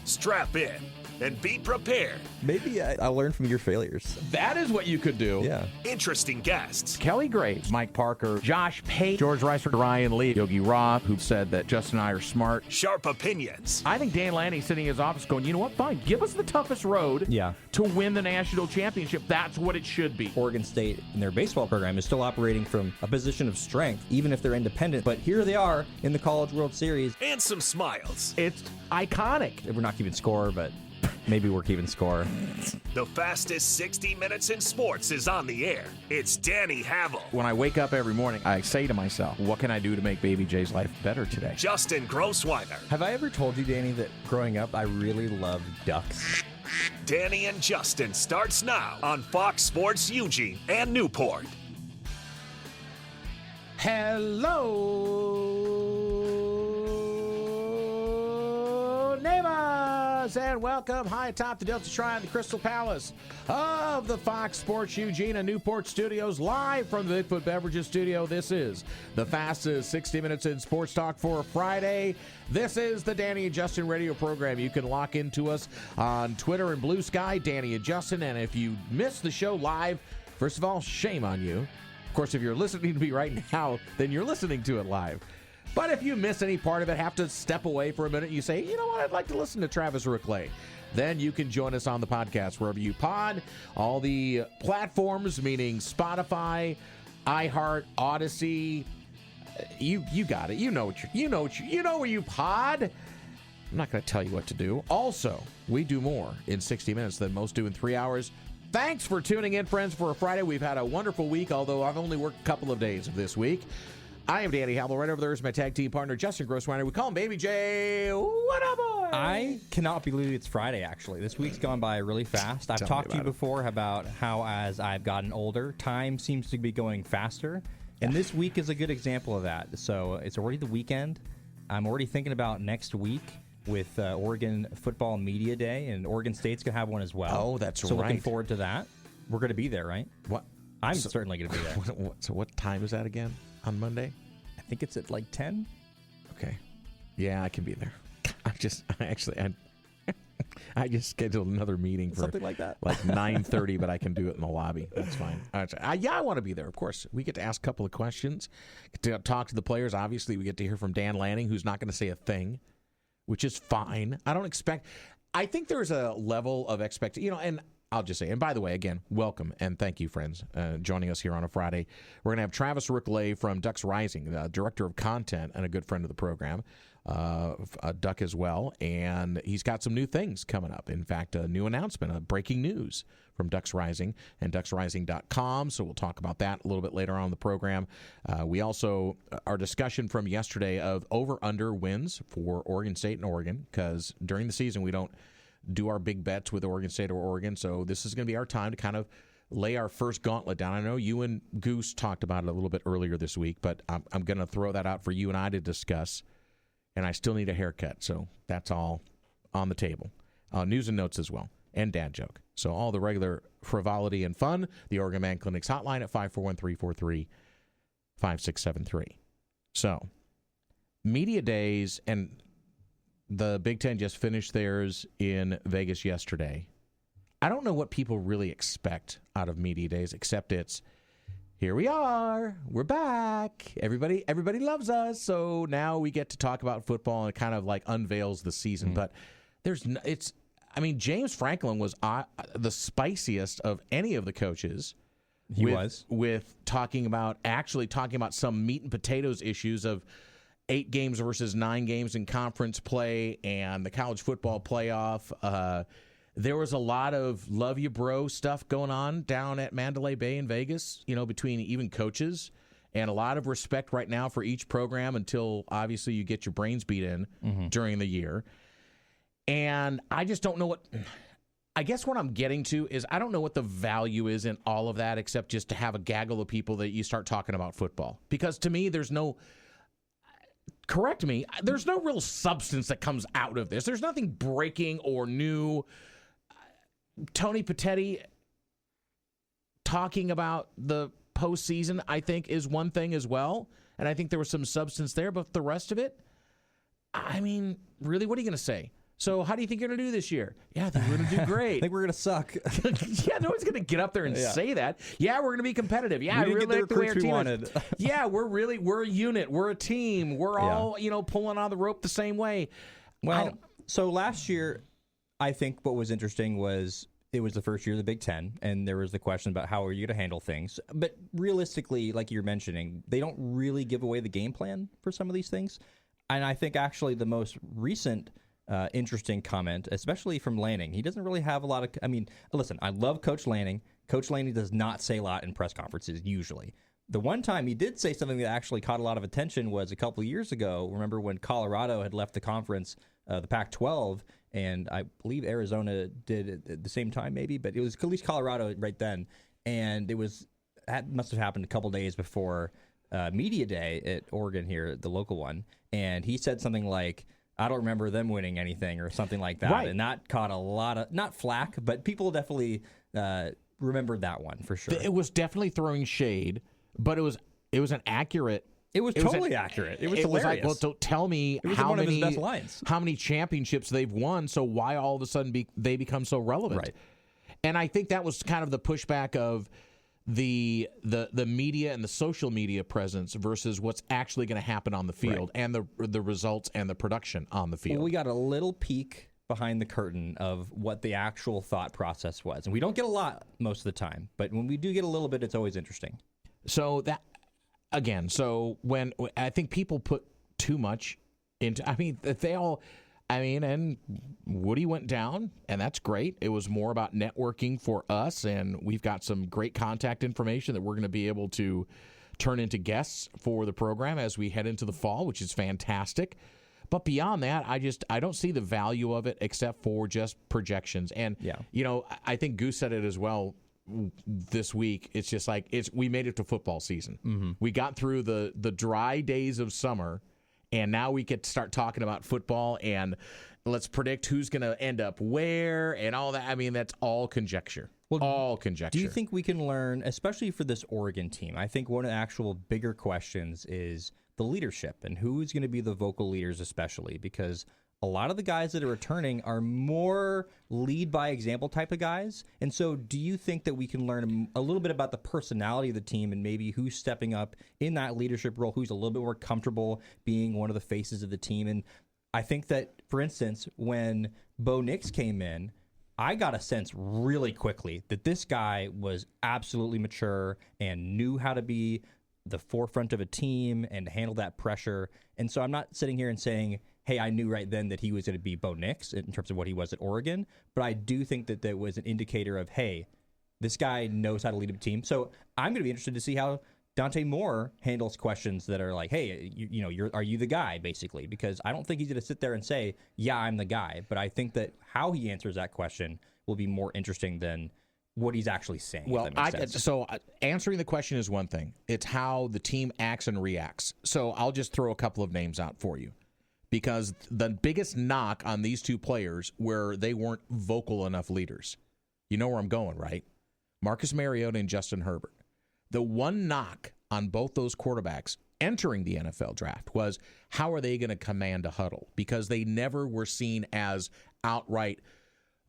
Strap in and be prepared. Maybe I'll learn from your failures. That is what you could do. Yeah. Interesting guests. Kelly Graves, Mike Parker, Josh Pate, George Reiser, Ryan Lee, Yogi Roth, who said that Justin and I are smart. Sharp opinions. I think Dan Lanning sitting in his office going, you know what, fine, give us the toughest road to win the national championship. That's what it should be. Oregon State in their baseball program is still operating from a position of strength, even if they're independent. But here they are in the College World Series. And some smiles. It's iconic. We're not keeping score, but maybe we're keeping score. The fastest 60 minutes in sports is on the air. It's Danny Havel. When I wake up every morning, I say to myself, what can I do to make Baby J's life better today? Justin Grossweiner. Have I ever told you, Danny, that growing up I really loved ducks? Danny and Justin starts now on Fox Sports Eugene and Newport. Hello, neighbors, and welcome high atop the Delta Shrine, the Crystal Palace of the Fox Sports Eugene and Newport studios, live from the Bigfoot Beverages studio. This is the fastest 60 minutes in sports talk for a Friday. This is the Danny and Justin radio program. You can lock into us on Twitter and Blue Sky, Danny and Justin, and if you miss the show live, first of all, shame on you. Of course, if you're listening to me right now, then you're listening to it live. But if you miss any part of it, have to step away for a minute, you say, you know what, I'd like to listen to Travis Rooke-Ley. Then you can join us on the podcast wherever you pod. All the platforms, meaning Spotify, iHeart, Odyssey. You got it. You know where you pod. I'm not going to tell you what to do. Also, we do more in 60 minutes than most do in 3 hours. Thanks for tuning in, friends, for a Friday. We've had a wonderful week, although I've only worked a couple of days of this week. I am Danny Havel. Right over there is my tag team partner, Justin Grossweiner. We call him Baby J. What up, boy? I cannot believe it's Friday, actually. This week's gone by really fast. I've talked to you before about how as I've gotten older, time seems to be going faster. And this week is a good example of that. So it's already the weekend. I'm already thinking about next week with Oregon Football Media Day, and Oregon State's going to have one as well. Oh, that's so right. So looking forward to that. We're going to be there, right? What? I'm certainly going to be there. So what time is that again on Monday? I think it's at like 10. Okay. Yeah, I can be there. I just scheduled another meeting for something like that, like 9:30, but I can do it in the lobby. That's fine. I want to be there. Of course, we get to ask a couple of questions, get to talk to the players. Obviously, we get to hear from Dan Lanning, who's not going to say a thing, which is fine. I think there's a level of expectation, and I'll just say, and by the way, again, welcome and thank you, friends, joining us here on a Friday. We're going to have Travis Rooke-Ley from Ducks Rising, the director of content and a good friend of the program, a Duck as well, and he's got some new things coming up. In fact, a new announcement, breaking news from Ducks Rising and ducksrising.com, so we'll talk about that a little bit later on in the program. We also, our discussion from yesterday of over-under wins for Oregon State and Oregon, because during the season we don't do our big bets with Oregon State or Oregon, so this is going to be our time to kind of lay our first gauntlet down. I know you and Goose talked about it a little bit earlier this week, but I'm going to throw that out for you and I to discuss, and I still need a haircut, so that's all on the table. News and notes as well, and dad joke. So all the regular frivolity and fun, the Oregon Man Clinic's hotline at 541-343-5673. So, media days, and the Big Ten just finished theirs in Vegas yesterday. I don't know what people really expect out of media days, except it's, here we are, we're back, everybody loves us, so now we get to talk about football, and it kind of like unveils the season. But James Franklin was the spiciest of any of the coaches. He was with talking about some meat and potatoes issues of 8 games versus 9 games in conference play and the college football playoff. There was a lot of love you bro stuff going on down at Mandalay Bay in Vegas, between even coaches, and a lot of respect right now for each program until obviously you get your brains beat in during the year. And I just don't know I guess what I'm getting to is I don't know what the value is in all of that, except just to have a gaggle of people that you start talking about football. Because to me, correct me, there's no real substance that comes out of this. There's nothing breaking or new. Tony Pettetti talking about the postseason, I think, is one thing as well. And I think there was some substance there. But the rest of it, really, what are you going to say? So how do you think you're going to do this year? Yeah, I think we're going to do great. I think we're going to suck. Yeah, no one's going to get up there and say that. Yeah, we're going to be competitive. Yeah, we didn't really get the recruits we wanted. Yeah, we're a unit. We're a team. We're all, pulling on the rope the same way. Well, so last year, I think what was interesting was it was the first year of the Big Ten, and there was the question about how are you going to handle things. But realistically, like you're mentioning, they don't really give away the game plan for some of these things. And I think actually the most recent interesting comment, especially from Lanning. He doesn't really have a lot of... I mean, listen, I love Coach Lanning. Coach Lanning does not say a lot in press conferences, usually. The one time he did say something that actually caught a lot of attention was a couple of years ago. Remember when Colorado had left the conference, the Pac-12, and I believe Arizona did at the same time maybe, but it was at least Colorado right then. And that must have happened a couple days before Media Day at Oregon here, the local one. And he said something like, I don't remember them winning anything or something like that. Right. And that caught a lot of, not flack, but people definitely remembered that one for sure. It was definitely throwing shade, but it was an accurate. It was totally accurate. It was hilarious. Was like, well, tell me how many best lines. How many championships they've won, so why all of a sudden they become so relevant. Right. And I think that was kind of the pushback of the media and the social media presence versus what's actually going to happen on the field and the results and the production on the field. Well, we got a little peek behind the curtain of what the actual thought process was. And we don't get a lot most of the time, but when we do get a little bit, it's always interesting. So that, again, when I think people put too much into, and Woody went down, and that's great. It was more about networking for us, and we've got some great contact information that we're going to be able to turn into guests for the program as we head into the fall, which is fantastic. But beyond that, I don't see the value of it except for just projections. And, I think Goose said it as well this week. It's just like we made it to football season. Mm-hmm. We got through the dry days of summer, and now we get to start talking about football, and let's predict who's going to end up where and all that. I mean, that's all conjecture. Well, all conjecture. Do you think we can learn, especially for this Oregon team? I think one of the actual bigger questions is the leadership and who's going to be the vocal leaders, especially because a lot of the guys that are returning are more lead by example type of guys. And so do you think that we can learn a little bit about the personality of the team and maybe who's stepping up in that leadership role, who's a little bit more comfortable being one of the faces of the team? And I think that, for instance, when Bo Nix came in, I got a sense really quickly that this guy was absolutely mature and knew how to be the forefront of a team and handle that pressure. And so I'm not sitting here and saying, hey, I knew right then that he was going to be Bo Nix in terms of what he was at Oregon, but I do think that there was an indicator of, hey, this guy knows how to lead a team. So I'm going to be interested to see how Dante Moore handles questions that are like, hey, are you the guy, basically? Because I don't think he's going to sit there and say, yeah, I'm the guy. But I think that how he answers that question will be more interesting than what he's actually saying. Well, answering the question is one thing. It's how the team acts and reacts. So I'll just throw a couple of names out for you. Because the biggest knock on these two players where they weren't vocal enough leaders. You know where I'm going, right? Marcus Mariota and Justin Herbert. The one knock on both those quarterbacks entering the NFL draft was how are they going to command a huddle? Because they never were seen as outright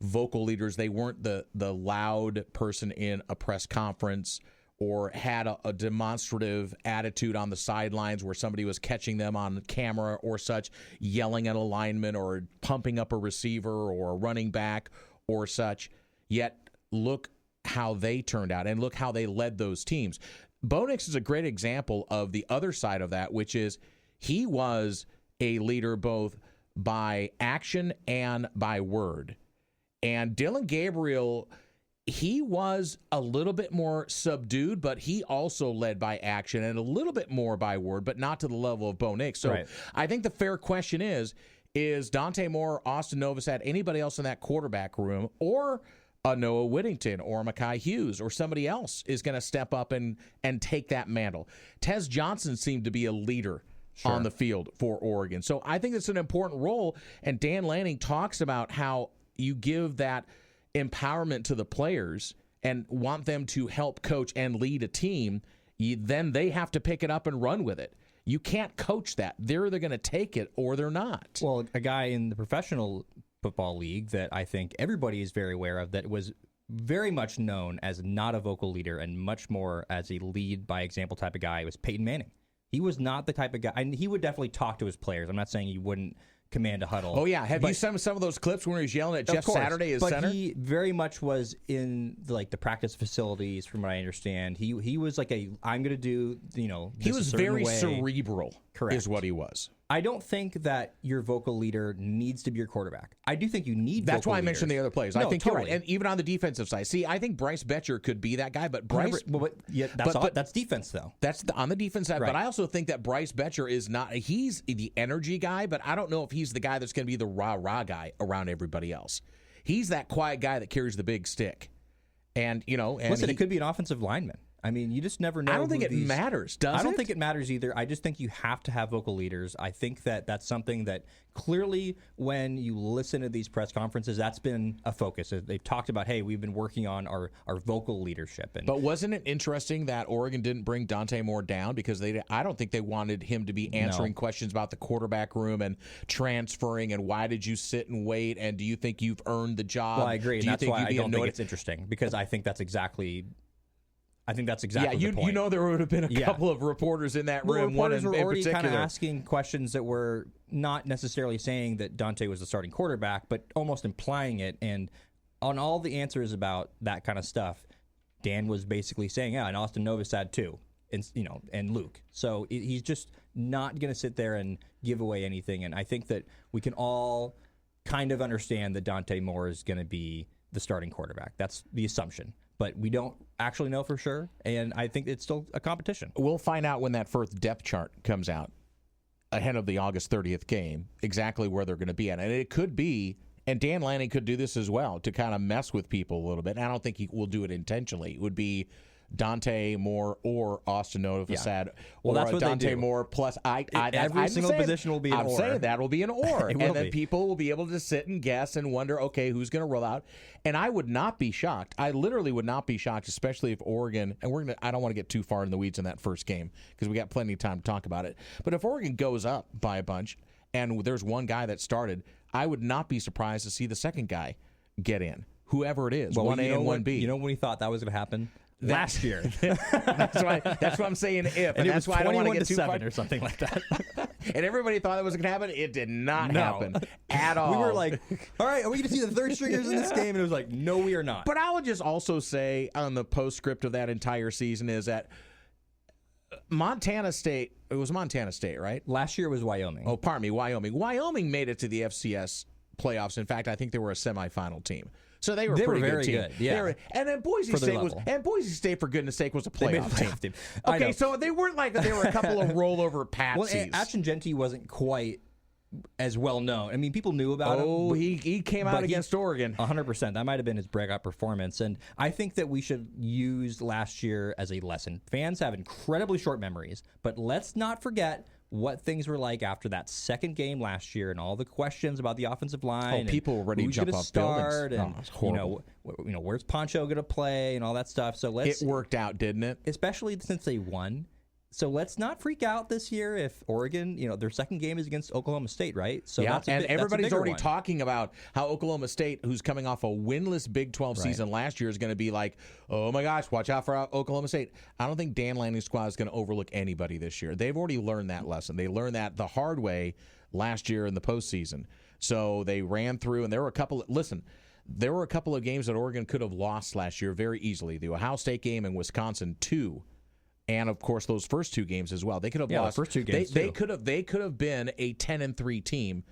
vocal leaders. They weren't the loud person in a press conference or had a demonstrative attitude on the sidelines where somebody was catching them on camera or such, yelling at a lineman or pumping up a receiver or a running back or such. Yet look how they turned out and look how they led those teams. Bo Nix is a great example of the other side of that, which is he was a leader both by action and by word. And Dylan Gabriel, he was a little bit more subdued, but he also led by action and a little bit more by word, but not to the level of Bo Nix. So I think the fair question is Dante Moore, Austin Novosad, anybody else in that quarterback room, or a Noah Whittington or Mekhi Hughes or somebody else is going to step up and take that mantle. Tez Johnson seemed to be a leader on the field for Oregon. So I think it's an important role, and Dan Lanning talks about how you give that empowerment to the players and want them to help coach and lead a team, then they have to pick it up and run with it. You can't coach that. They're either going to take it or they're not. Well, a guy in the professional Football League that I think everybody is very aware of, that was very much known as not a vocal leader and much more as a lead by example type of guy, was Peyton Manning. He was not the type of guy, and he would definitely talk to his players. I'm not saying he wouldn't command a huddle. Oh, yeah. Have you seen some of those clips when he was yelling at Jeff Saturday as center? But he very much was in the practice facilities, from what I understand. He was like I'm going to do, he was very cerebral, correct, is what he was. I don't think that your vocal leader needs to be your quarterback. I do think you need That's vocal why I leaders. mentioned the other players. No, I think totally. you're right. And even on the defensive side. See, I think Bryce Betcher could be that guy, but Bryce... That's defense, though. That's on the defense side. Right. But I also think that Bryce Betcher is not... He's the energy guy, but I don't know if he's the guy that's going to be the rah-rah guy around everybody else. He's that quiet guy that carries the big stick. And, Listen, it could be an offensive lineman. I mean, you just never know. I don't think it matters, does it? I don't think it matters either. I just think you have to have vocal leaders. I think that that's something that clearly, when you listen to these press conferences, that's been a focus. They've talked about, hey, we've been working on our vocal leadership. But wasn't it interesting that Oregon didn't bring Dante Moore down because I don't think they wanted him to be answering questions about the quarterback room and transferring and why did you sit and wait and do you think you've earned the job? Well, I agree, and that's why I don't think it's interesting, because I think that's exactly... the point. There would have been a couple of reporters in that room. Reporters were already kind of asking questions that were not necessarily saying that Dante was the starting quarterback, but almost implying it. And on all the answers about that kind of stuff, Dan was basically saying, and Austin Novosad too, and Luke. So he's just not going to sit there and give away anything. And I think that we can all kind of understand that Dante Moore is going to be the starting quarterback. That's the assumption. But we don't actually know for sure, and I think it's still a competition. We'll find out when that first depth chart comes out ahead of the August 30th game, exactly where they're going to be at. And it could be, and Dan Lanning could do this as well, to kind of mess with people a little bit. And I don't think he will do it intentionally. It would be Dante Moore or Austin Novosad, or that's what Dante Moore plus every single position will be an or. I'm saying that will be an or. And then be. people will be able to sit and guess and wonder, okay, who's going to roll out? And I would not be shocked. I literally would not be shocked, especially if Oregon, and I don't want to get too far in the weeds in that first game because we got plenty of time to talk about it. But if Oregon goes up by a bunch and there's one guy that started, I would not be surprised to see the second guy get in, whoever it is, 1A and 1B. You know when we thought that was going to happen? Last year. That's why I'm saying if, and that's why I don't want to get too far or something like that. And everybody thought it was going to happen. It did not happen at all. We were like, all right, are we going to see the third stringers in this game? And it was like, no, we are not. But I would just also say on the postscript of that entire season is that Montana State, it was Montana State, right? Last year was Wyoming. Oh, pardon me, Wyoming. Wyoming made it to the FCS playoffs. In fact, I think they were a semifinal team. So they were pretty very good. Yeah. And then Boise State, for goodness sake, was a playoff team. Okay, so they weren't like they were a couple of rollover patsies. Well, Achin-Genti wasn't quite as well known. I mean, people knew about him. Oh, he came out against Oregon. 100%. That might have been his breakout performance. And I think that we should use last year as a lesson. Fans have incredibly short memories, but let's not forget what things were like after that second game last year and all the questions about the offensive line. Oh, people were ready to jump off buildings. And, it's horrible. Where's Poncho going to play and all that stuff. So it worked out, didn't it? Especially since they won. So let's not freak out this year if Oregon, their second game is against Oklahoma State, right? So everybody's already talking about how Oklahoma State, who's coming off a winless Big 12 season last year, is going to be like, oh my gosh, watch out for Oklahoma State. I don't think Dan Lanning's squad is going to overlook anybody this year. They've already learned that lesson. They learned that the hard way last year in the postseason. So they ran through, and there were a couple of games that Oregon could have lost last year very easily. The Ohio State game and Wisconsin, 2. And of course, those first two games as well. They could have lost. The first two games. They could have been a 10-3 team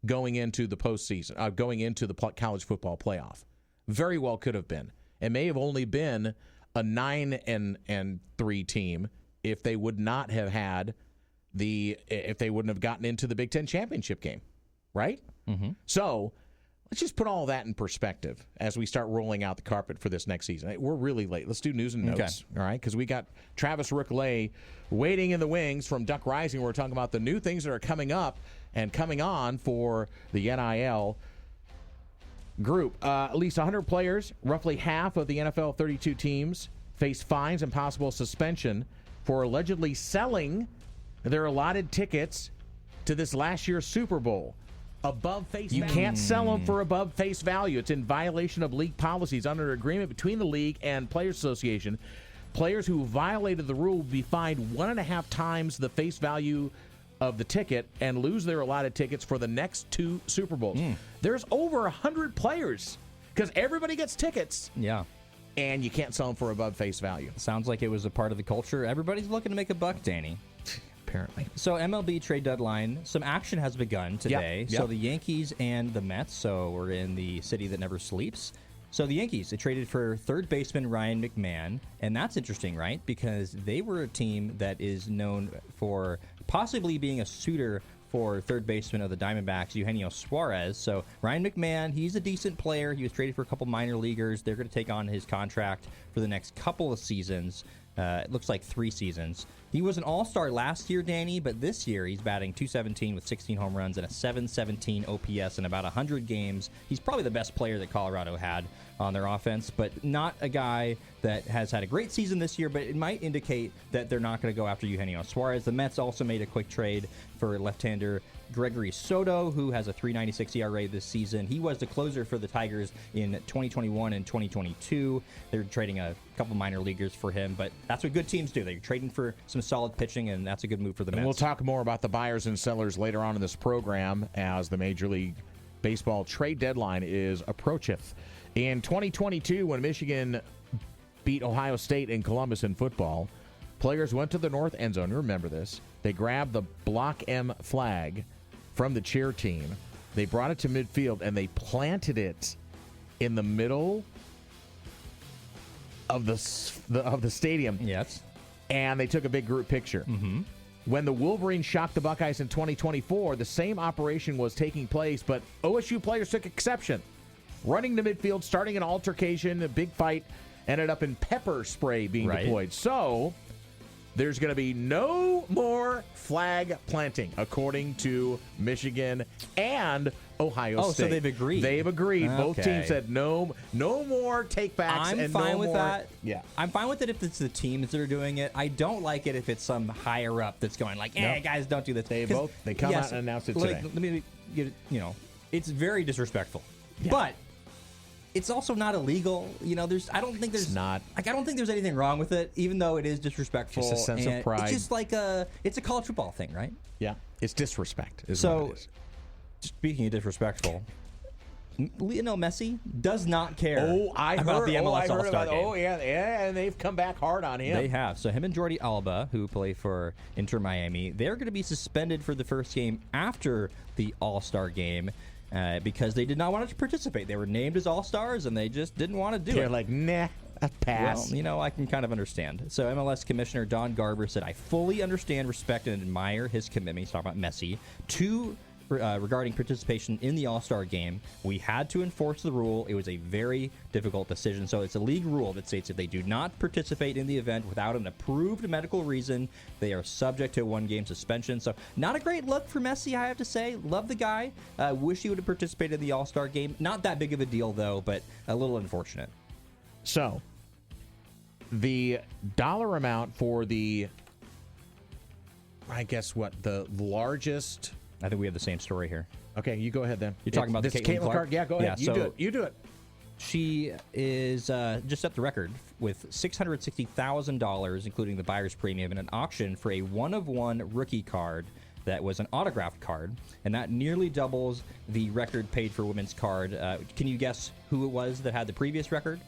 going into the postseason, going into the college football playoff. Very well could have been. It may have only been a 9-3 team if they would not have had if they wouldn't have gotten into the Big Ten championship game, right? Mm-hmm. So let's just put all that in perspective as we start rolling out the carpet for this next season. We're really late. Let's do news and notes, all right? Because we got Travis Rooke-Ley waiting in the wings from Duck Rising. We're talking about the new things that are coming up and coming on for the NIL group. At least 100 players, roughly half of the NFL 32 teams, face fines and possible suspension for allegedly selling their allotted tickets to this last year's Super Bowl. Above face value. You can't sell them for above face value. It's in violation of league policies. Under an agreement between the league and Players Association, players who violated the rule will be fined 1.5 times the face value of the ticket and lose their allotted tickets for the next 2 Super Bowls. There's over 100 players because everybody gets tickets. Yeah. And you can't sell them for above face value. Sounds like it was a part of the culture. Everybody's looking to make a buck, Danny. Apparently. So MLB trade deadline, some action has begun today. Yep. So the Yankees and the Mets, so we're in the city that never sleeps. So the Yankees, they traded for third baseman Ryan McMahon, and that's interesting, right? Because they were a team that is known for possibly being a suitor for third baseman of the Diamondbacks, Eugenio Suarez. So Ryan McMahon, he's a decent player. He was traded for a couple minor leaguers. They're going to take on his contract for the next couple of seasons. It looks like 3 seasons. He was an all-star last year, Danny, but this year he's batting .217 with 16 home runs and a .717 OPS in about 100 games. He's probably the best player that Colorado had on their offense, but not a guy that has had a great season this year, but it might indicate that they're not going to go after Eugenio Suarez. The Mets also made a quick trade for left-hander Gregory Soto, who has a .396 ERA this season. He was the closer for the Tigers in 2021 and 2022. They're trading a couple minor leaguers for him, but that's what good teams do. They're trading for some solid pitching, and that's a good move for the Mets. And we'll talk more about the buyers and sellers later on in this program as the Major League Baseball trade deadline is approacheth. In 2022, when Michigan beat Ohio State in Columbus in football, players went to the north end zone. Remember this. They grabbed the Block M flag from the cheer team. They brought it to midfield, and they planted it in the middle of the stadium. Yes. And they took a big group picture. Mm-hmm. When the Wolverines shocked the Buckeyes in 2024, the same operation was taking place, but OSU players took exception. Running to midfield, starting an altercation, a big fight, ended up in pepper spray being deployed. So there's going to be no more flag planting, according to Michigan and Ohio State. Oh, so they've agreed. They've agreed. Okay. Both teams said no more takebacks. I'm and fine no with more, that. Yeah. I'm fine with it if it's the teams that are doing it. I don't like it if it's some higher up that's going like, "Hey, guys, don't do this." They come out and announced it today. Let me get it, it's very disrespectful. Yeah. But it's also not illegal. I don't think there's anything wrong with it, even though it is disrespectful. Just a sense of pride. It's just like it's a college football thing, right? Yeah. It's disrespect. What it is. Speaking of disrespectful, Lionel Messi does not care about the MLS All-Star game. Oh, yeah, and they've come back hard on him. They have. So him and Jordi Alba, who play for Inter Miami, they're going to be suspended for the first game after the All-Star game because they did not want to participate. They were named as All-Stars, and they just didn't want to do it. They're like, nah, a pass. Well, I can kind of understand. So MLS Commissioner Don Garber said, "I fully understand, respect, and admire his commitment." He's talking about Messi regarding participation in the All-Star game. We had to enforce the rule. It was a very difficult decision. So it's a league rule that states if they do not participate in the event without an approved medical reason, they are subject to a 1-game suspension. So not a great look for Messi, I have to say. Love the guy. Wish he would have participated in the All-Star game. Not that big of a deal, though, but a little unfortunate. So the dollar amount for the largest... I think we have the same story here. Okay, you go ahead then. You're talking about this the Caitlin Clark? Yeah, go ahead. Yeah, You do it. She is just set the record with $660,000, including the buyer's premium, in an auction for a one-of-one rookie card that was an autographed card, and that nearly doubles the record paid for women's card. Can you guess who it was that had the previous record?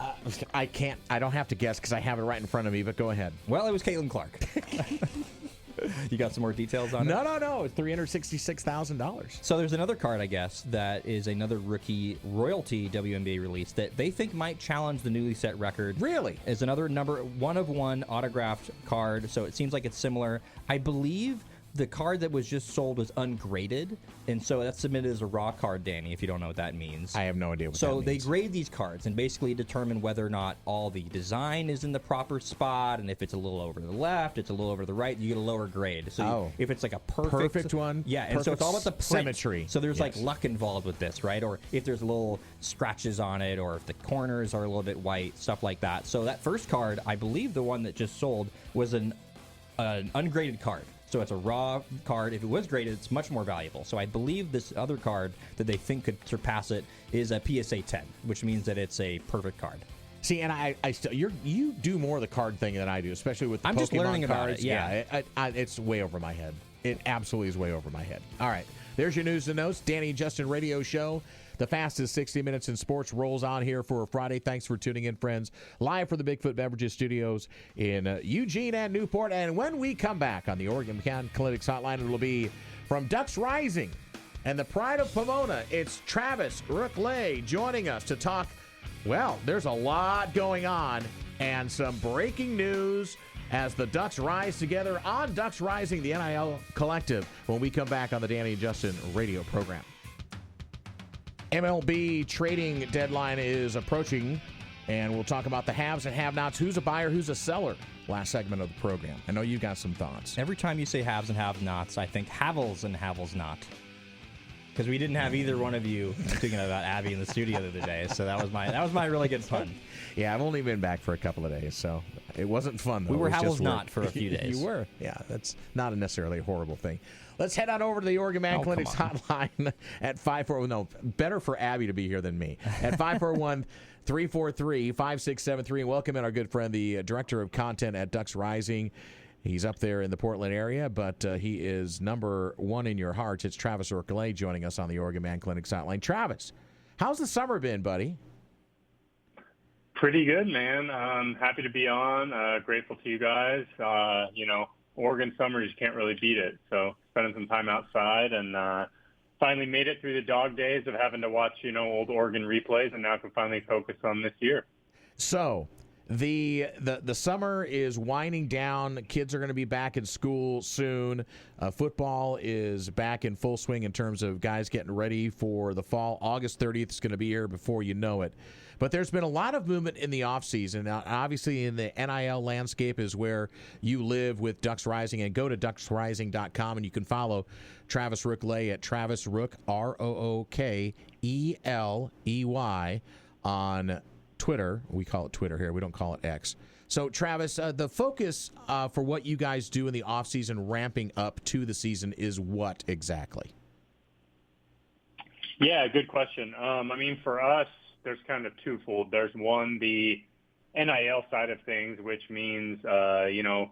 I can't. I don't have to guess because I have it right in front of me, but go ahead. Well, it was Caitlin Clark. You got some more details on it? No. It's $366,000. So there's another card, I guess, that is another rookie royalty WNBA release that they think might challenge the newly set record. Really? Is another one-of-one autographed card. So it seems like it's similar. I believe the card that was just sold was ungraded, and so that's submitted as a raw card, Danny, if you don't know what that means. I have no idea what that means. So they grade these cards and basically determine whether or not all the design is in the proper spot, and if it's a little over the left, it's a little over the right, you get a lower grade. So if it's like a perfect one, yeah, and so it's all about the print. Symmetry. So there's like luck involved with this, right? Or if there's little scratches on it, or if the corners are a little bit white, stuff like that. So that first card, I believe the one that just sold, was an ungraded card. So it's a raw card. If it was graded, it's much more valuable. So I believe this other card that they think could surpass it is a PSA 10, which means that it's a perfect card. See, and I still you do more of the card thing than I do, especially with the I'm Pokemon just learning cards. about it. Yeah, it's way over my head. It absolutely is way over my head. All right, there's your news and notes. Danny and Justin Radio Show. The fastest 60 minutes in sports rolls on here for a Friday. Thanks for tuning in, friends. Live from the Bigfoot Beverages Studios in Eugene and Newport. And when we come back on the Oregon Mechanical Clinics Hotline, it'll be from Ducks Rising and the Pride of Pomona. It's Travis Rooke-Ley joining us to talk. Well, there's a lot going on and some breaking news as the Ducks rise together on Ducks Rising, the NIL Collective, when we come back on the Danny and Justin radio program. MLB trading deadline is approaching, and we'll talk about the haves and have-nots. Who's a buyer, who's a seller? Last segment of the program. I know you've got some thoughts. Every time you say haves and have-nots, I think havels and havels not. Because we didn't have either one of you thinking about Abby in the studio the other day, so that was my really good fun. Yeah, I've only been back for a couple of days, so it wasn't fun, though. We were havels not for a few days. You were. Yeah, that's not necessarily a horrible thing. Let's head on over to the Oregon Man Clinics hotline at 541. No, better for Abby to be here than me. At 541-343-5673. And welcome in our good friend, the director of content at Ducks Rising. He's up there in the Portland area, but he is number one in your hearts. It's Travis Rooke-Ley joining us on the Oregon Man Clinics hotline. Travis, how's the summer been, buddy? Pretty good, man. Happy to be on. Grateful to you guys. Oregon summers, you can't really beat it. So spending some time outside and finally made it through the dog days of having to watch, old Oregon replays, and now I can finally focus on this year. So the summer is winding down. Kids are going to be back in school soon. Football is back in full swing in terms of guys getting ready for the fall. August 30th is going to be here before you know it. But there's been a lot of movement in the offseason. Now, obviously, in the NIL landscape is where you live with Ducks Rising. And go to ducksrising.com, and you can follow Travis Rooke-Ley at Travis Rook, Rookeley, on Twitter. We call it Twitter here. We don't call it X. So, Travis, the focus for what you guys do in the offseason ramping up to the season is what exactly? Yeah, good question. For us, there's kind of twofold. There's one, the NIL side of things, which means,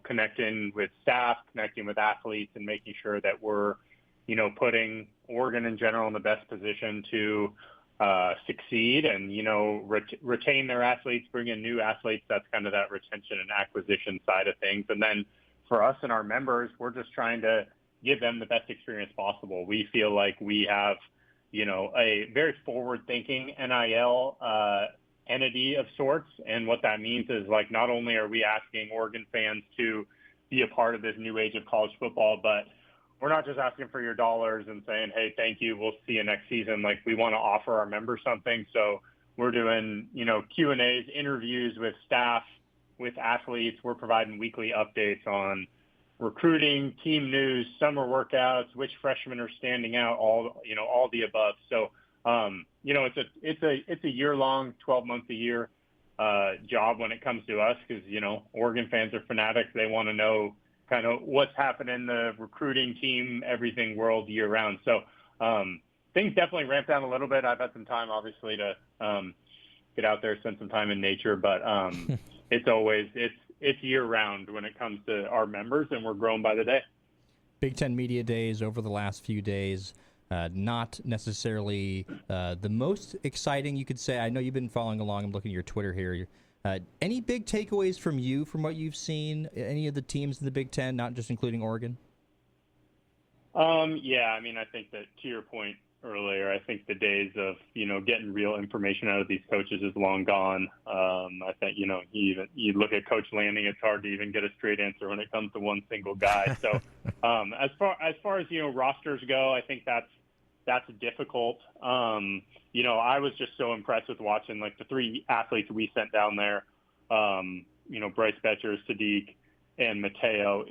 connecting with staff, connecting with athletes, and making sure that we're, putting Oregon in general in the best position to succeed and, retain their athletes, bring in new athletes. That's kind of that retention and acquisition side of things. And then for us and our members, we're just trying to give them the best experience possible. We feel like we have, a very forward-thinking NIL entity of sorts. And what that means is, like, not only are we asking Oregon fans to be a part of this new age of college football, but we're not just asking for your dollars and saying, hey, thank you, we'll see you next season. Like, we want to offer our members something. So we're doing, Q&As, interviews with staff, with athletes. We're providing weekly updates on recruiting, team news, summer workouts, which freshmen are standing out, all the above. So, it's a year-long, 12 months a year job when it comes to us because, Oregon fans are fanatics. They want to know kind of what's happening in the recruiting team, everything world year round. So things definitely ramped down a little bit. I've had some time, obviously, to get out there, spend some time in nature, but it's year-round when it comes to our members, and we're growing by the day. Big Ten Media Days over the last few days, not necessarily the most exciting, you could say. I know you've been following along. I'm looking at your Twitter here. Any big takeaways from you from what you've seen, any of the teams in the Big Ten, not just including Oregon? I think that to your point earlier, I think the days of, getting real information out of these coaches is long gone. I think, you look at Coach Lanning, it's hard to even get a straight answer when it comes to one single guy. So as far as, rosters go, I think that's difficult. I was just so impressed with watching like the three athletes we sent down there, Bryce Betcher, Sadiq, and Mateo.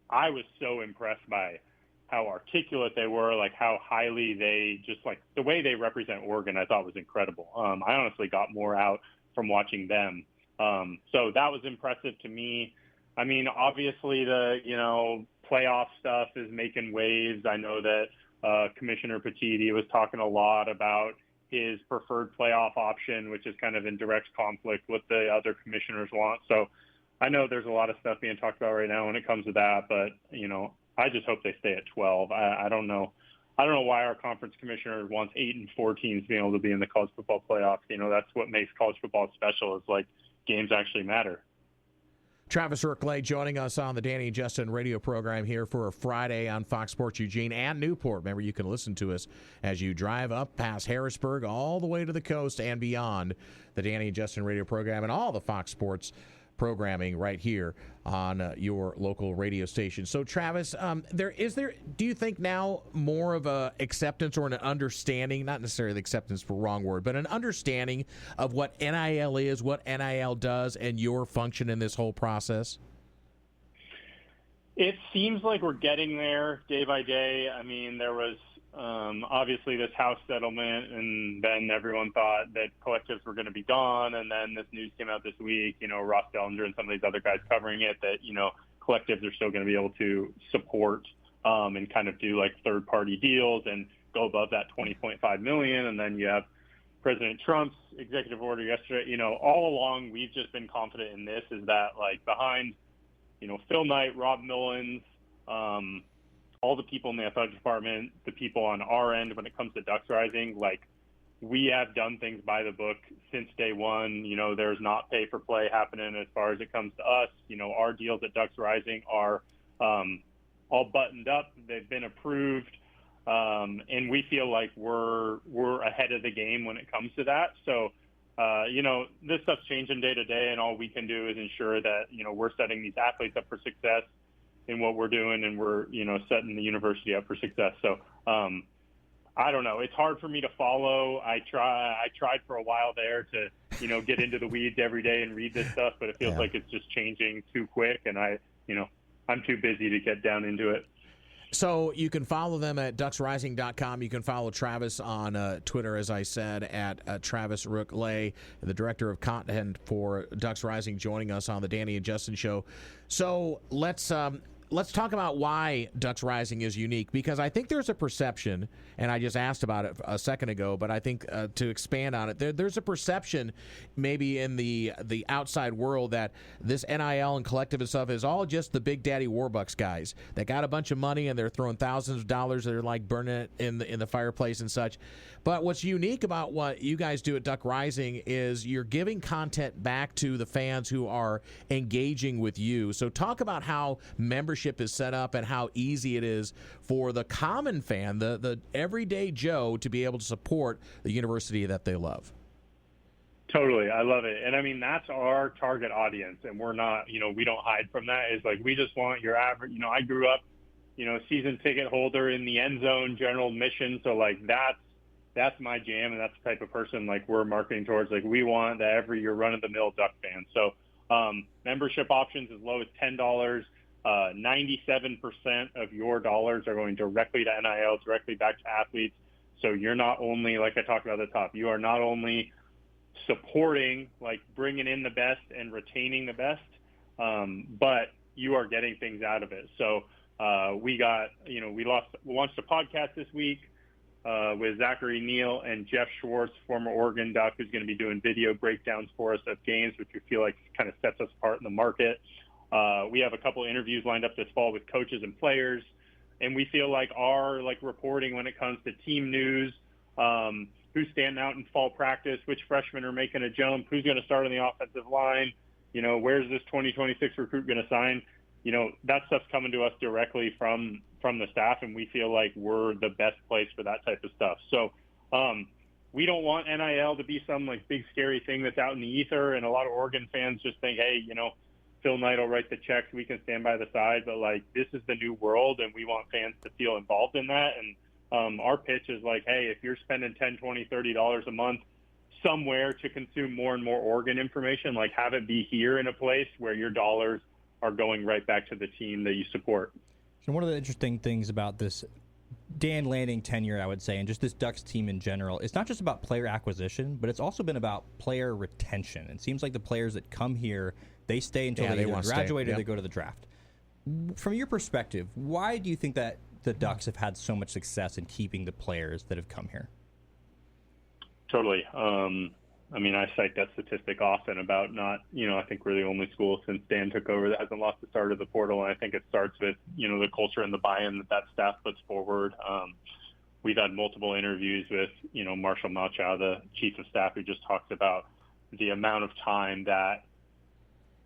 I was so impressed by how articulate they were, like how highly they just like the way they represent Oregon, I thought was incredible. I honestly got more out from watching them. So that was impressive to me. Obviously the, playoff stuff is making waves. I know that Commissioner Petiti was talking a lot about his preferred playoff option, which is kind of in direct conflict with the other commissioners want. So I know there's a lot of stuff being talked about right now when it comes to that, but, I just hope they stay at 12. I don't know. I don't know why our conference commissioner wants 8 and 4 teams being able to be in the college football playoffs. That's what makes college football special, is like games actually matter. Travis Rooke-Ley joining us on the Danny and Justin radio program here for a Friday on Fox Sports Eugene and Newport. Remember, you can listen to us as you drive up past Harrisburg all the way to the coast and beyond. The Danny and Justin radio program and all the Fox Sports programming right here on your local radio station. So, Travis, do you think now more of a acceptance or an understanding, not necessarily acceptance for wrong word, but an understanding of what NIL is, what NIL does, and your function in this whole process? It seems like we're getting there day by day. I mean, there was obviously this House settlement, and then everyone thought that collectives were going to be gone. And then this news came out this week, Ross Dellinger and some of these other guys covering it, that, collectives are still going to be able to support and kind of do like third-party deals and go above that $20.5 million. And then you have President Trump's executive order yesterday. All along we've just been confident in this, is that like behind, Phil Knight, Rob Millins, all the people in the athletic department, the people on our end when it comes to Ducks Rising, like we have done things by the book since day one. There's not pay for play happening as far as it comes to us. Our deals at Ducks Rising are all buttoned up. They've been approved. And we feel like we're ahead of the game when it comes to that. So, this stuff's changing day to day, and all we can do is ensure that, we're setting these athletes up for success in what we're doing, and we're, setting the university up for success. So, I don't know. It's hard for me to follow. I tried for a while there to, get into the weeds every day and read this stuff, but it feels like it's just changing too quick, and I'm too busy to get down into it. So you can follow them at ducksrising.com. You can follow Travis on Twitter, as I said, at Travis Rooke-Ley, the director of content for Ducks Rising, joining us on the Danny and Justin show. So let's talk about why Ducks Rising is unique, because I think there's a perception, and I just asked about it a second ago, but I think to expand on it, there's a perception maybe in the outside world that this NIL and collective and stuff is all just the Big Daddy Warbucks guys that got a bunch of money and they're throwing thousands of dollars that are like burning it in the fireplace and such. But what's unique about what you guys do at Duck Rising is you're giving content back to the fans who are engaging with you. So talk about how membership is set up and how easy it is for the common fan, the everyday Joe, to be able to support the university that they love. Totally. I love it. And I mean, that's our target audience, and we're not, we don't hide from that. It's like, we just want your average, I grew up, season ticket holder in the end zone, general admission. So like that's my jam, and that's the type of person like we're marketing towards. Like, we want that every year run-of-the-mill Duck fan. So membership options as low as $10. 97% of your dollars are going directly to NIL, directly back to athletes. So you're not only, like I talked about at the top, you are not only supporting, like bringing in the best and retaining the best, but you are getting things out of it. So we launched a podcast this week with Zachary Neal and Jeff Schwartz, former Oregon Duck, who's going to be doing video breakdowns for us of games, which we feel like kind of sets us apart in the market. We have a couple of interviews lined up this fall with coaches and players, and we feel like our reporting when it comes to team news, who's standing out in fall practice, which freshmen are making a jump, who's going to start on the offensive line, where's this 2026 recruit going to sign? That stuff's coming to us directly from the staff, and we feel like we're the best place for that type of stuff. So we don't want NIL to be some big scary thing that's out in the ether, and a lot of Oregon fans just think, hey, Phil Knight will write the checks, we can stand by the side, but this is the new world, and we want fans to feel involved in that. And our pitch is hey, if you're spending $10, $20, $30 a month somewhere to consume more and more Oregon information, have it be here in a place where your dollars are going right back to the team that you support. So one of the interesting things about this Dan Lanning tenure, I would say, and just this Ducks team in general, it's not just about player acquisition, but it's also been about player retention. It seems like the players that come here, they stay until they either graduate or they go to the draft. From your perspective, why do you think that the Ducks have had so much success in keeping the players that have come here? Totally. I cite that statistic often about not, I think we're the only school since Dan took over that hasn't lost the start of the portal. And I think it starts with, the culture and the buy-in that staff puts forward. We've had multiple interviews with, Marshall Malchow, the chief of staff, who just talks about the amount of time that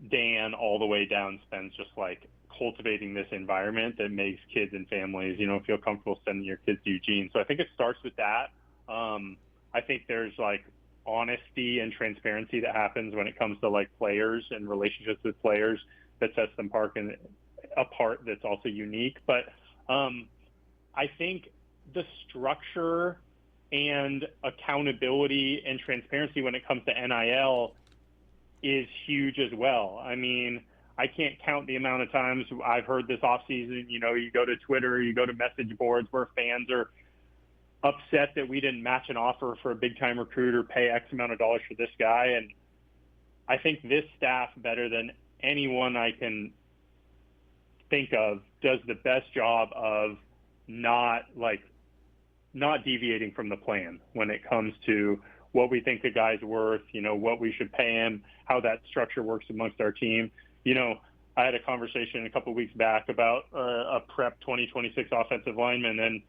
Dan all the way down spends just like cultivating this environment that makes kids and families, feel comfortable sending your kids to Eugene. So I think it starts with that. I think there's like honesty and transparency that happens when it comes to like players and relationships with players that sets them apart that's also unique. But I think the structure and accountability and transparency when it comes to NIL is huge as well. I mean, I can't count the amount of times I've heard this offseason, you go to Twitter, you go to message boards where fans are upset that we didn't match an offer for a big-time recruit or pay X amount of dollars for this guy. And I think this staff, better than anyone I can think of, does the best job of not deviating from the plan when it comes to what we think the guy's worth, what we should pay him, how that structure works amongst our team. I had a conversation a couple of weeks back about a prep 2026 offensive lineman, and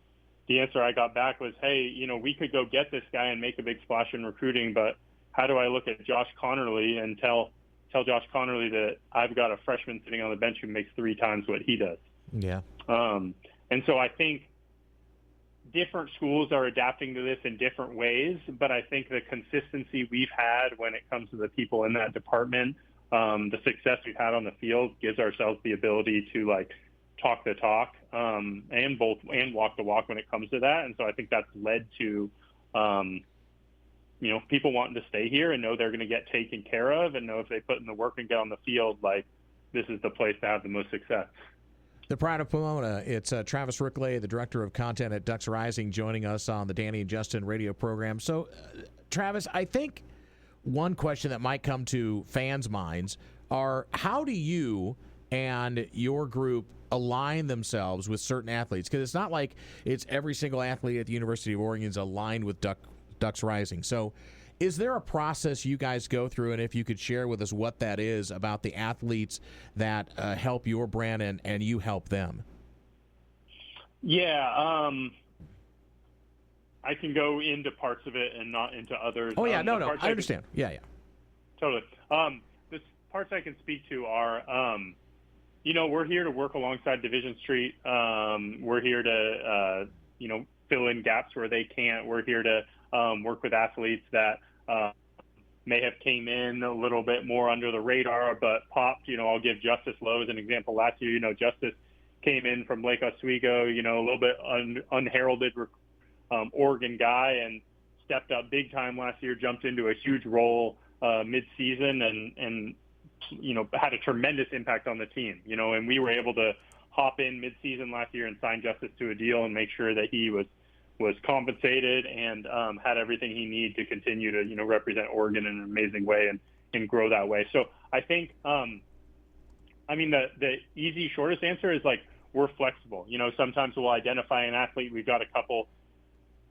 the answer I got back was, hey, we could go get this guy and make a big splash in recruiting, but how do I look at Josh Connerly and tell Josh Connerly that I've got a freshman sitting on the bench who makes 3 times what he does? Yeah. And so I think different schools are adapting to this in different ways, but I think the consistency we've had when it comes to the people in that department, the success we've had on the field gives ourselves the ability to talk the talk and walk the walk when it comes to that. And so I think that's led to, people wanting to stay here and know they're going to get taken care of and know if they put in the work and get on the field, this is the place to have the most success. The Pride of Pomona, it's Travis Rooke-Ley, the Director of Content at Ducks Rising, joining us on the Danny and Justin radio program. So, Travis, I think one question that might come to fans' minds are, how do you and your group align themselves with certain athletes? Because it's not like it's every single athlete at the University of Oregon is aligned with Ducks Rising. So is there a process you guys go through, and if you could share with us what that is about the athletes that help your brand and you help them? Yeah, I can go into parts of it and not into others. Oh, yeah, no, I understand. Yeah. Totally. The parts I can speak to are, we're here to work alongside Division Street. We're here to, fill in gaps where they can't. We're here to work with athletes that may have came in a little bit more under the radar but popped. I'll give Justice Lowe as an example. Last year, Justice came in from Lake Oswego, a little bit unheralded Oregon guy, and stepped up big time last year, jumped into a huge role mid-season and had a tremendous impact on the team, and we were able to hop in mid-season last year and sign Justice to a deal and make sure that he was compensated and had everything he needed to continue to, represent Oregon in an amazing way and grow that way. So I think, the easy, shortest answer is we're flexible. Sometimes we'll identify an athlete. We've got a couple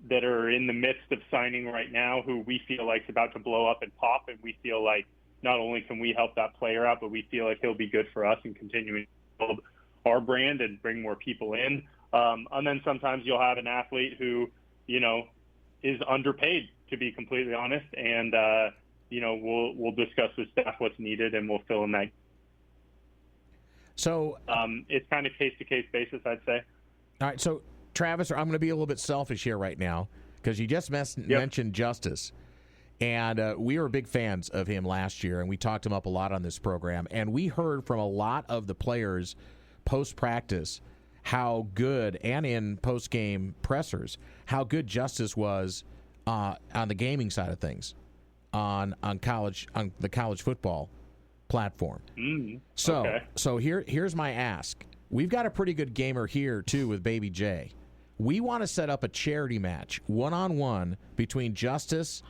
that are in the midst of signing right now who we feel like is about to blow up and pop, and we feel like not only can we help that player out, but we feel like he'll be good for us and continuing to build our brand and bring more people in. And then sometimes you'll have an athlete who, is underpaid, to be completely honest, and we'll discuss with staff what's needed and we'll fill in that. So it's kind of case-to-case basis, I'd say. All right, so Travis, I'm going to be a little bit selfish here right now because you just mentioned Justice. And we were big fans of him last year, and we talked him up a lot on this program. And we heard from a lot of the players post-practice how good, and in post-game pressers, how good Justice was on the gaming side of things, on the college football platform. So here's my ask. We've got a pretty good gamer here, too, with Baby J. We want to set up a charity match, one-on-one, between Justice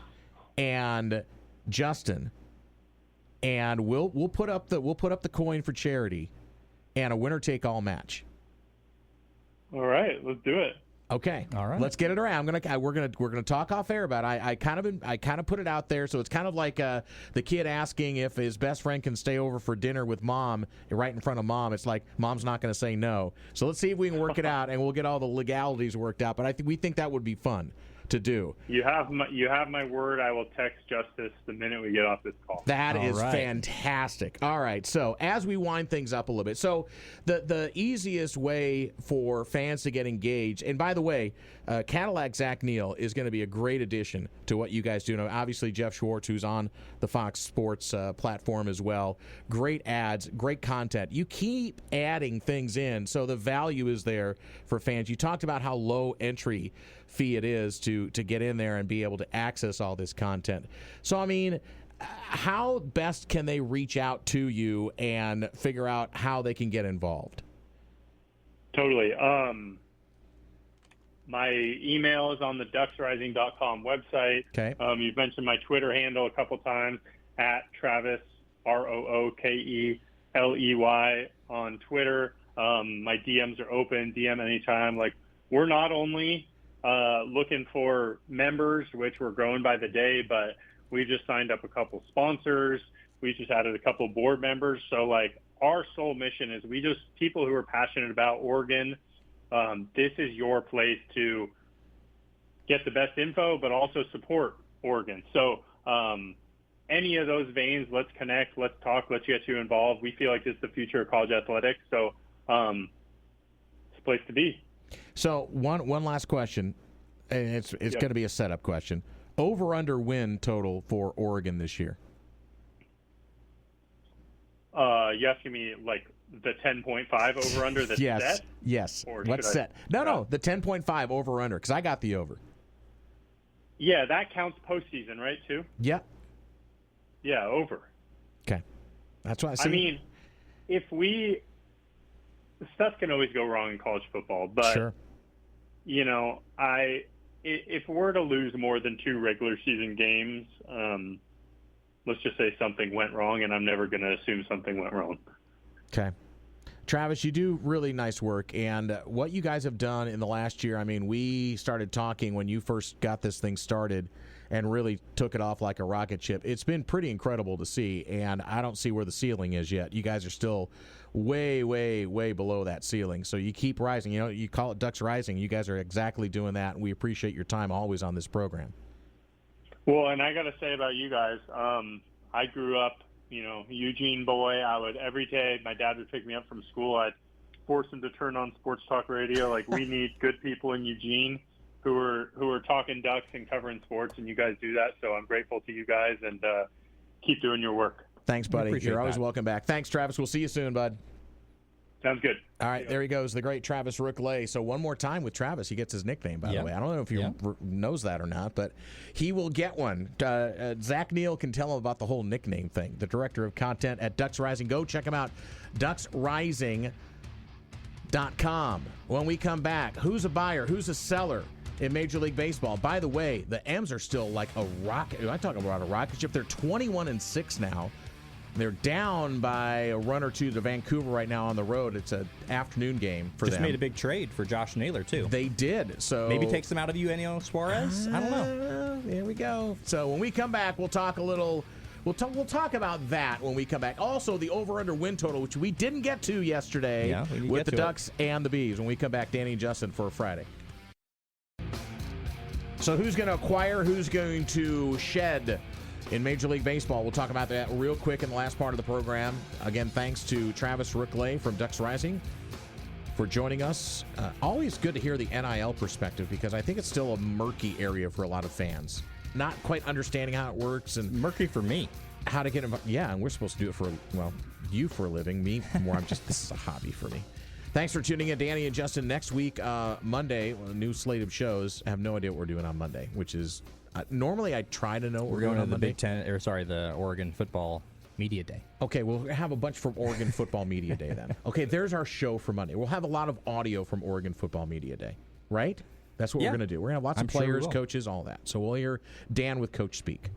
and Justin, and we'll put up the coin for charity, and a winner-take-all match. All right, let's do it. Okay, all right. Let's get it around. We're gonna talk off air about it. I kind of put it out there, so it's kind of like the kid asking if his best friend can stay over for dinner with mom right in front of mom. It's like mom's not going to say no. So let's see if we can work it out, and we'll get all the legalities worked out. But we think that would be fun to do. You have my word. I will text Justice the minute we get off this call. That is fantastic. All right, so as we wind things up a little bit, so the easiest way for fans to get engaged, and by the way, Cadillac Zach Neal is going to be a great addition to what you guys do. Now, obviously, Jeff Schwartz, who's on the Fox Sports platform as well. Great ads, great content. You keep adding things in, so the value is there for fans. You talked about how low entry fee it is to get in there and be able to access all this content. So, I mean, how best can they reach out to you and figure out how they can get involved? Totally. My email is on the ducksrising.com website. Okay. You've mentioned my Twitter handle a couple times, at Travis, Rookeley on Twitter. My DMs are open, DM anytime. Like, we're not only looking for members, which we're growing by the day, but we just signed up a couple sponsors. We just added a couple board members. So, like, our sole mission is people who are passionate about Oregon. This is your place to get the best info, but also support Oregon. So any of those veins, let's connect, let's talk, let's get you involved. We feel like this is the future of college athletics. So it's a place to be. So one last question, and it's going to be a setup question. Over-under win total for Oregon this year? You asking me like the 10.5 over-under that's set? Yes. Or what's set? No, the 10.5 over-under, because I got the over. Yeah, that counts postseason, right, too? Yeah. Yeah, over. Okay. That's what I see. I mean, stuff can always go wrong in college football, but, sure. You know, if we're to lose more than 2 regular season games, let's just say something went wrong, and I'm never going to assume something went wrong. Okay. Travis, you do really nice work, and what you guys have done in the last year, I mean, we started talking when you first got this thing started and really took it off like a rocket ship. It's been pretty incredible to see, and I don't see where the ceiling is yet. You guys are still way, way, way below that ceiling, so you keep rising. You know, you call it Ducks Rising. You guys are exactly doing that, and we appreciate your time always on this program. Well, and I got to say about you guys, I grew up, Eugene boy. I would every day, my dad would pick me up from school. I'd force him to turn on sports talk radio. Like, we need good people in Eugene who are talking Ducks and covering sports, and you guys do that. So I'm grateful to you guys, and keep doing your work. Thanks, buddy. You're always welcome back. Thanks, Travis. We'll see you soon, bud. Sounds good. All right, there he goes, the great Travis Rooke-Ley. So one more time with Travis, he gets his nickname, by the way. I don't know if he knows that or not, but he will get one. Zach Neal can tell him about the whole nickname thing, the director of content at Ducks Rising. Go check him out, ducksrising.com. When we come back, who's a buyer, who's a seller in Major League Baseball? By the way, the M's are still like a rocket. I'm talking about a rocket ship. They're 21-6 now. They're down by a run or two to Vancouver right now on the road. It's an afternoon game for them. Just made a big trade for Josh Naylor, too. They did. So maybe takes them out of Eugenio Suarez? I don't know. There we go. So when we come back, we'll talk a little. We'll talk about that when we come back. Also, the over-under win total, which we didn't get to yesterday with the Ducks and the Bees. When we come back, Danny and Justin for Friday. So who's going to acquire? Who's going to shed in Major League Baseball? We'll talk about that real quick in the last part of the program. Again, thanks to Travis Rooke-Ley from Ducks Rising for joining us. Always good to hear the NIL perspective, because I think it's still a murky area for a lot of fans. Not quite understanding how it works. And murky for me. How to get involved. Yeah, and we're supposed to do it for, you for a living. Me, more, this is a hobby for me. Thanks for tuning in, Danny and Justin. Next week, Monday, a new slate of shows. I have no idea what we're doing on Monday, which is... normally, I try to know what we're going on to Monday. the Oregon Football Media Day. Okay, we'll have a bunch from Oregon Football Media Day then. Okay, there's our show for Monday. We'll have a lot of audio from Oregon Football Media Day, right? That's what we're going to do. We're going to have lots of players, coaches, all that. So we'll hear Dan with Coach speak.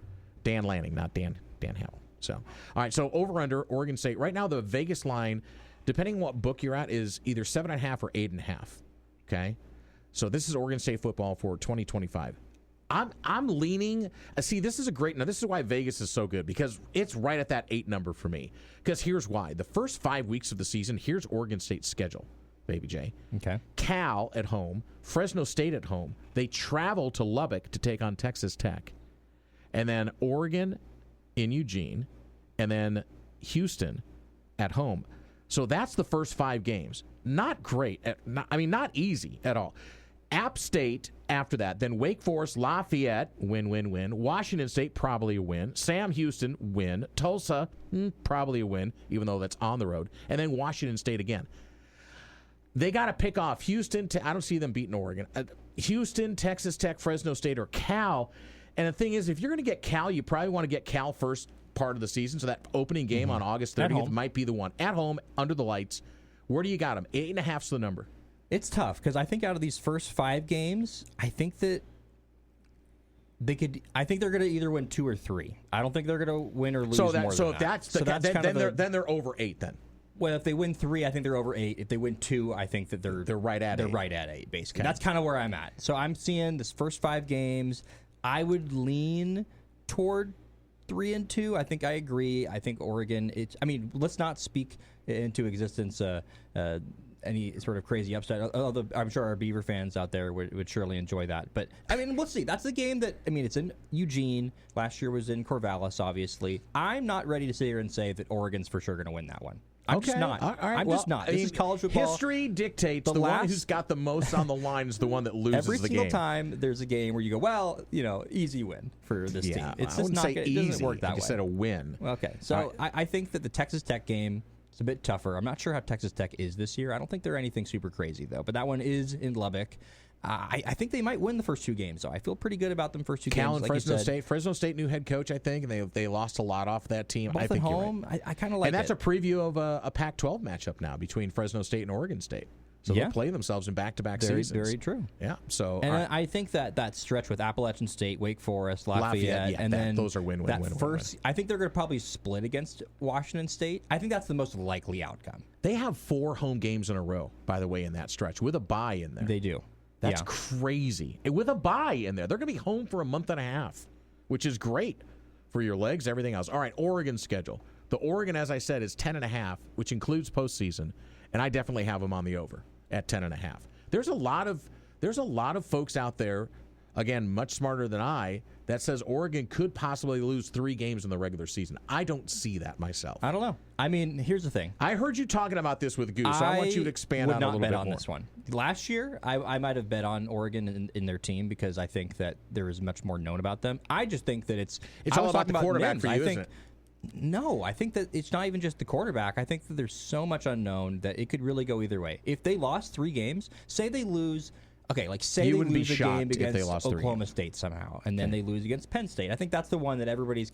Dan Lanning, not Dan Howell. So, all right, so over-under, Oregon State. Right now, the Vegas line depending on what book you're at, is either 7.5 or 8.5. Okay, so this is Oregon State football for 2025. I'm leaning. See, this is a great. Now, this is why Vegas is so good, because it's right at that 8 number for me. Because here's why: the first 5 weeks of the season, here's Oregon State's schedule, Baby J. Okay. Cal at home, Fresno State at home. They travel to Lubbock to take on Texas Tech, and then Oregon in Eugene, and then Houston at home. So that's the first 5 games. Not great. Not easy at all. App State after that, then Wake Forest, Lafayette, win. Washington State, probably a win. Sam Houston, win. Tulsa, probably a win, even though that's on the road. And then Washington State again. They got to pick off Houston. I don't see them beating Oregon. Houston, Texas Tech, Fresno State, or Cal. And the thing is, if you're going to get Cal, you probably want to get Cal first part of the season. So that opening game on August 30th might be the one. At home, under the lights. Where do you got them? 8.5's the number. It's tough because I think out of these first 5 games, I think that they could. I think they're going to either win 2 or 3. I don't think they're going to win or lose more than that. Then they're over 8. Then. Well, if they win 3, I think they're over 8. If they win 2, I think that they're right at 8. They're right at 8. Basically, okay. That's kind of where I'm at. So I'm seeing this first 5 games. I would lean toward 3 and 2. I think I agree. I think Oregon. Let's not speak into existence any sort of crazy upside. Although I'm sure our Beaver fans out there would surely enjoy that. But, we'll see. That's the game that, it's in Eugene. Last year was in Corvallis, obviously. I'm not ready to sit here and say that Oregon's for sure going to win that one. I'm just not. All right. I'm just not. This is college football. History dictates the one who's got the most on the line is the one that loses the game. Every single time there's a game where you go, easy win for this team. It's just not easy. It doesn't work that way. You said a win. Okay. So I think that the Texas Tech game, it's a bit tougher. I'm not sure how Texas Tech is this year. I don't think they're anything super crazy, though. But that one is in Lubbock. I think they might win the first 2 games, so I feel pretty good about them first 2 Cal games. And like Fresno State. Fresno State new head coach, I think, and they lost a lot off that team. Both I think at home. You're right. I kind of like it. And that's a preview of a Pac-12 matchup now between Fresno State and Oregon State. So they'll play themselves in back-to-back seasons. Very true. Yeah. So, and I think that stretch with Appalachian State, Wake Forest, Lafayette, and then those are win. I think they're going to probably split against Washington State. I think that's the most likely outcome. They have 4 home games in a row, by the way, in that stretch with a bye in there. They do. That's crazy. And with a bye in there, they're going to be home for a month and a half, which is great for your legs, everything else. All right, Oregon schedule. The Oregon, as I said, is 10.5, which includes postseason, and I definitely have them on the over at 10.5. There's a lot of folks out there, again, much smarter than I, that says Oregon could possibly lose 3 games in the regular season. I don't see that myself. I don't know. Here's the thing. I heard you talking about this with Goose. I want you to expand on it a little bit more. I would not bet on this one. Last year, I might have bet on Oregon in their team because I think that there is much more known about them. I just think that it's all about the quarterback for you, isn't it? No, I think that it's not even just the quarterback. I think that there's so much unknown that it could really go either way. If they lost 3 games, say they lose... Okay, say you they lose a game if they against lost Oklahoma State somehow, and then they lose against Penn State. I think that's the one that everybody's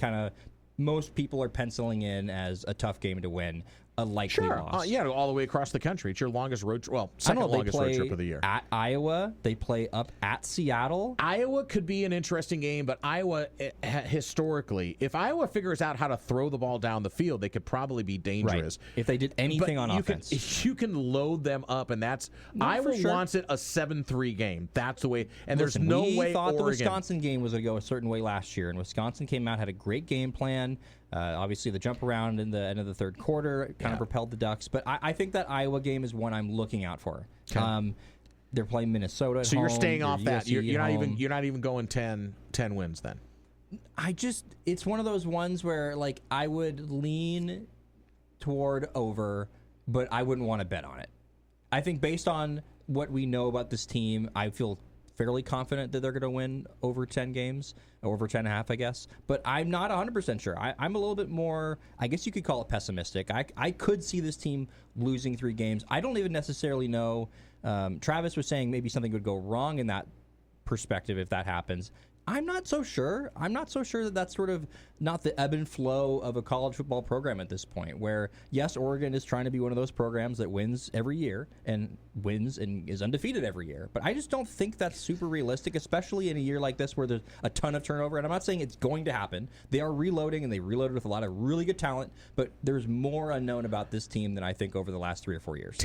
most people are penciling in as a tough game to win, a likely loss. All the way across the country. It's your longest road trip. Well, second longest road trip of the year. At Iowa, they play up at Seattle. Iowa could be an interesting game, but Iowa, historically, if Iowa figures out how to throw the ball down the field, they could probably be dangerous. Right. If they did anything on offense. You can load them up, and that's Iowa wants it a 7-3 game. That's the way. And there's no way we thought Oregon, the Wisconsin game was going to go a certain way last year, and Wisconsin came out, had a great game plan. Obviously, the jump around in the end of the third quarter kind of propelled the Ducks. But I think that Iowa game is one I'm looking out for. Okay. They're playing Minnesota at home. So you're staying off that. You're not even going 10 wins then. It's one of those ones where I would lean toward over, but I wouldn't want to bet on it. I think based on what we know about this team, I feel fairly confident that they're going to win over 10 games, over 10.5, I guess. But I'm not 100% sure. I'm a little bit more, I guess you could call it pessimistic. I could see this team losing 3 games. I don't even necessarily know. Travis was saying maybe something would go wrong in that perspective if that happens. I'm not so sure. I'm not so sure that that's sort of not the ebb and flow of a college football program at this point, where, yes, Oregon is trying to be one of those programs that wins every year and wins and is undefeated every year. But I just don't think that's super realistic, especially in a year like this where there's a ton of turnover. And I'm not saying it's going to happen. They are reloading, and they reloaded with a lot of really good talent, but there's more unknown about this team than I think over the last 3 or 4 years.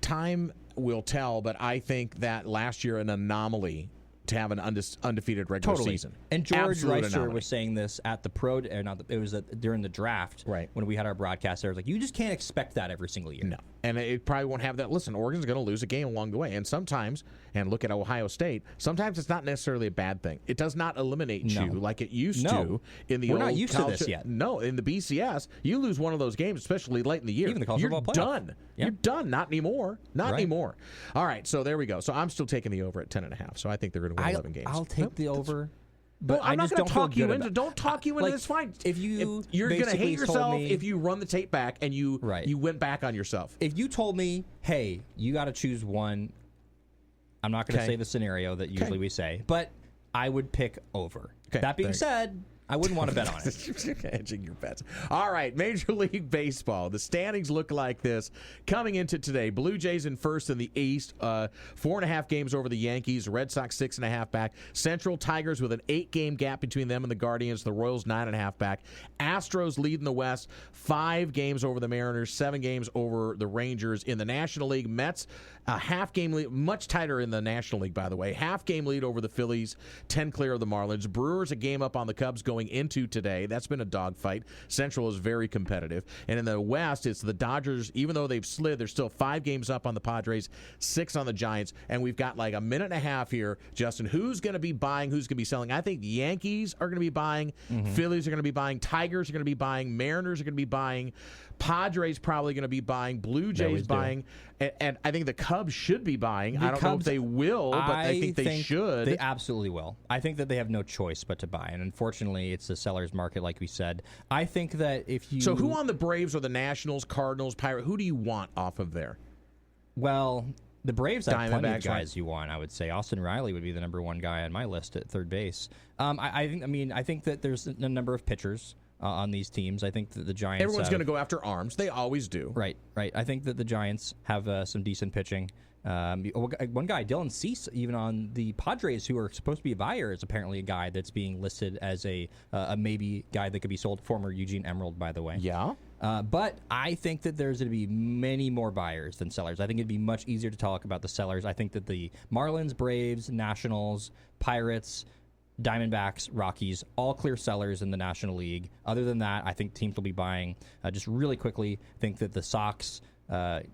Time will tell, but I think that last year an anomaly to have an undefeated regular season. And George Reister was saying this at the during the draft, right, when we had our broadcast there. It was like, you just can't expect that every single year. No. And it probably won't have that. Listen, Oregon's going to lose a game along the way. And sometimes, and look at Ohio State, sometimes it's not necessarily a bad thing. It does not eliminate you like it used to in the We're old not used college. to this yet. No, in the BCS, you lose one of those games, especially late in the year. Even the college You're football playoff. done. Yeah. You're done. Not anymore. Not anymore. All right, so there we go. So I'm still taking the over at 10.5. So I think they're going to win 11 games. I'll take the over. But I'm not going to talk you into. Don't talk you into. Like, It's fine. If you're going to hate yourself if you run the tape back and you went back on yourself. If you told me, hey, you got to choose one, I'm not going to say the scenario that usually we say, but I would pick over. That being said, I wouldn't want to bet on it. You're hedging your bets. All right, Major League Baseball. The standings look like this. Coming into today, Blue Jays in first in the East, 4.5 games over the Yankees. Red Sox 6.5 back. Central Tigers with an 8-game gap between them and the Guardians. The Royals 9.5 back. Astros lead in the West, 5 games over the Mariners, 7 games over the Rangers. In the National League, Mets a half-game lead, much tighter in the National League, by the way. Half-game lead over the Phillies, 10 clear of the Marlins. Brewers a game up on the Cubs going into today. That's been a dogfight. Central is very competitive. And in the West, it's the Dodgers. Even though they've slid, they're still 5 games up on the Padres, 6 on the Giants. And we've got like a minute and a half here, Justin. Who's going to be buying? Who's going to be selling? I think the Yankees are going to be buying. Phillies are going to be buying. Tigers are going to be buying. Mariners are going to be buying. Padres probably going to be buying. Blue Jays buying. And I think the Cubs should be buying. I don't know if they will, but I think they should. They absolutely will. I think that they have no choice but to buy. And unfortunately, it's the seller's market, like we said. I think that if you... So who on the Braves or the Nationals, Cardinals, Pirates, who do you want off of there? Well, the Braves have plenty of guys you want, I would say. Austin Riley would be the number one guy on my list at third base. I think that there's a number of pitchers on these teams. I think that the Giants... Everyone's going to go after arms. They always do. Right. I think that the Giants have some decent pitching. One guy, Dylan Cease, even on the Padres, who are supposed to be a buyer, is apparently a guy that's being listed as a maybe guy that could be sold. Former Eugene Emerald, by the way. Yeah. But I think that there's going to be many more buyers than sellers. I think it'd be much easier to talk about the sellers. I think that the Marlins, Braves, Nationals, Pirates, Diamondbacks, Rockies, all clear sellers in the National League. Other than that, I think teams will be buying. Just really quickly, I think that the Sox,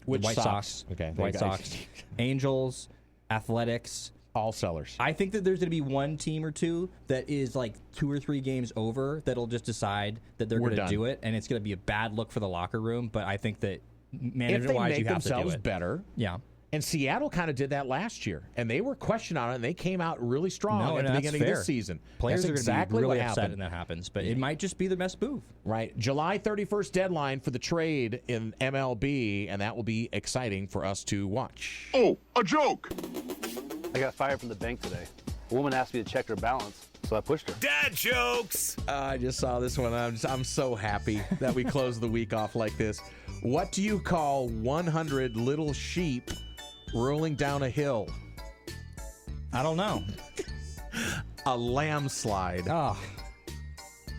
Which White Sox, okay, White Sox, Angels, Athletics, all sellers. I think that there's going to be one team or two that is like 2 or 3 games over that'll just decide that they're going to do it, and it's going to be a bad look for the locker room. But I think that management-wise, you have to do it. If they make themselves better, yeah. And Seattle kind of did that last year, and they were questioned on it, and they came out really strong at the beginning of this season. Players that's are exactly going to be really what upset happened. when that happens, but it might just be the best move. Right. July 31st deadline for the trade in MLB, and that will be exciting for us to watch. Oh, a joke! I got fired from the bank today. A woman asked me to check her balance, so I pushed her. Dad jokes! I just saw this one. I'm so happy that we closed the week off like this. What do you call 100 little sheep rolling down a hill? I don't know. A landslide. Oh,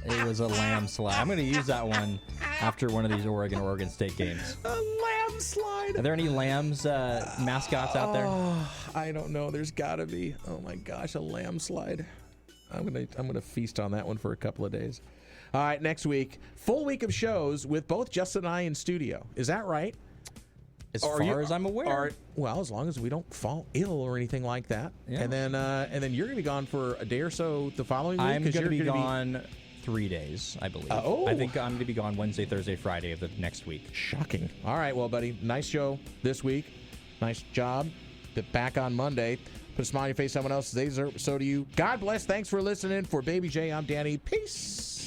it was a landslide. I'm going to use that one after one of these Oregon State games. A landslide. Are there any Lambs mascots out there? I don't know. There's got to be. Oh my gosh, a landslide. I'm gonna feast on that one for a couple of days. All right, next week, full week of shows with both Justin and I in studio. Is that right? As far as I'm aware. Well, as long as we don't fall ill or anything like that. Yeah. And then you're going to be gone for a day or so the following week. I'm going to be gone 3 days, I believe. Oh. I think I'm going to be gone Wednesday, Thursday, Friday of the next week. Shocking. All right, well, buddy, nice show this week. Nice job. Back on Monday. Put a smile on your face, someone else. So do you. God bless. Thanks for listening. For Baby J, I'm Danny. Peace.